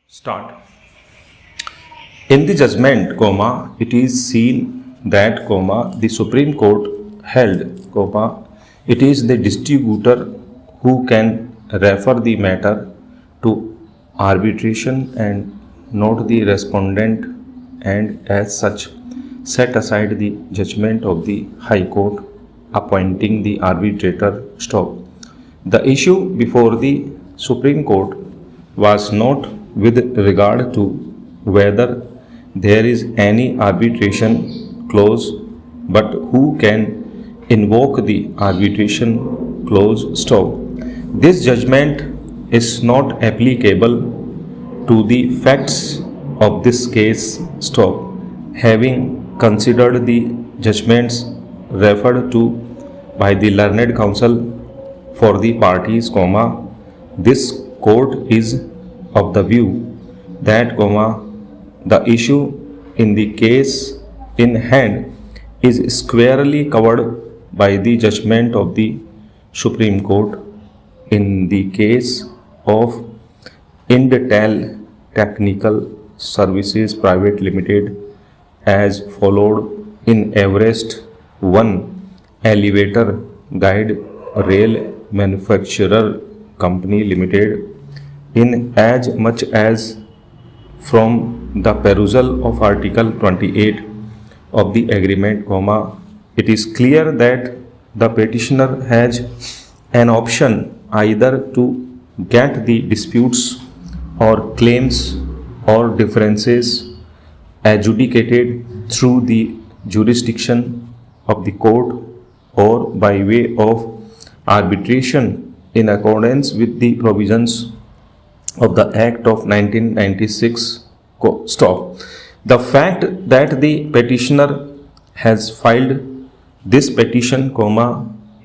Start. In the judgment, it is seen that, the Supreme Court held, it is the distributor who can refer the matter to arbitration and not the respondent, and as such set aside the judgment of the High Court appointing the arbitrator. Stop. The issue before the Supreme Court was not with regard to whether there is any arbitration clause, but who can invoke the arbitration clause. Stop. This judgment is not applicable to the facts of this case. Stop. Having considered the judgments referred to by the learned counsel for the parties, this court is of the view that, the issue in the case in hand is squarely covered by the judgment of the Supreme Court in the case of Indtel Technical Services Private Limited as followed in Everest 1 Elevator Guide Rail Manufacturer Company Limited, in as much as from the perusal of Article 28 of the agreement, it is clear that the petitioner has an option either to get the disputes or claims or differences adjudicated through the jurisdiction of the court or by way of arbitration in accordance with the provisions of the Act of 1996. Stop. The fact that the petitioner has filed this petition,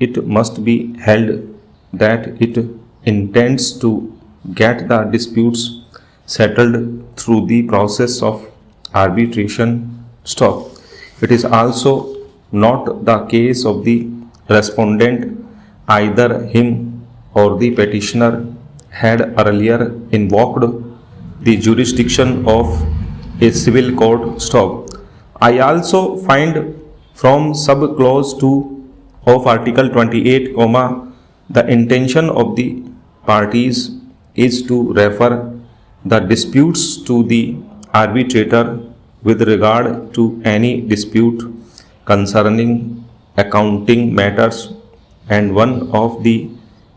it must be held that it intends to get the disputes settled through the process of arbitration. Stop. It is also not the case of the respondent, either him or the petitioner had earlier invoked the jurisdiction of a civil court. Stop. I also find from subclause 2 of Article 28, the intention of the parties is to refer the disputes to the arbitrator with regard to any dispute concerning accounting matters, and one of the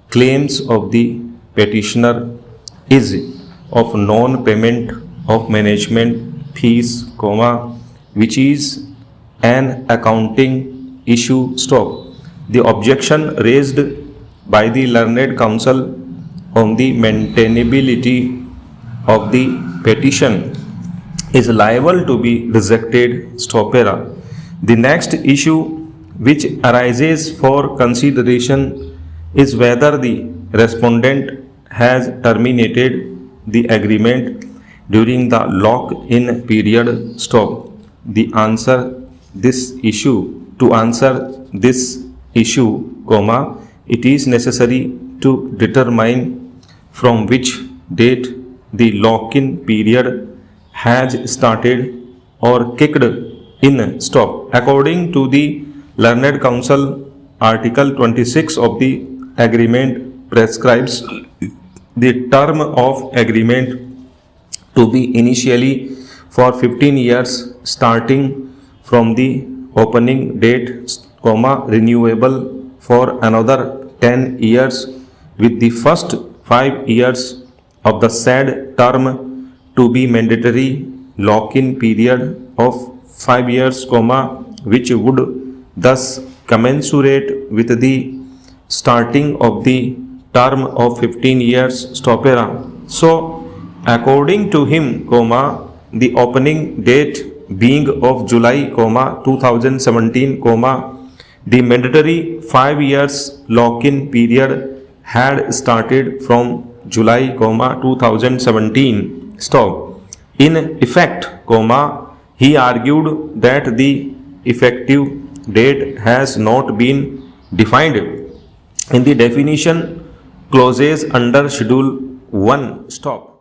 claims of the petitioner is of non-payment of management fees, which is an accounting issue. Stop. The objection raised by the learned counsel on the maintainability of the petition is liable to be rejected. Stopera. The next issue which arises for consideration is whether the respondent has terminated the agreement during the lock-in period. Stop. To answer this issue, it is necessary to determine from which date the lock-in period has started or kicked in. Stop. According to the learned counsel, Article 26 of the agreement prescribes the term of agreement to be initially for 15 years starting from the opening date, renewable for another 10 years, with the first 5 years of the said term to be mandatory lock-in period of 5 years, which would thus commensurate with the starting of the term of 15 years. Stopera. So, according to him, the opening date being of July, 2017, the mandatory 5 years lock-in period had started from July, 2017. Stop. In effect, he argued that the effective date has not been defined in the definition clauses under Schedule 1. Stop.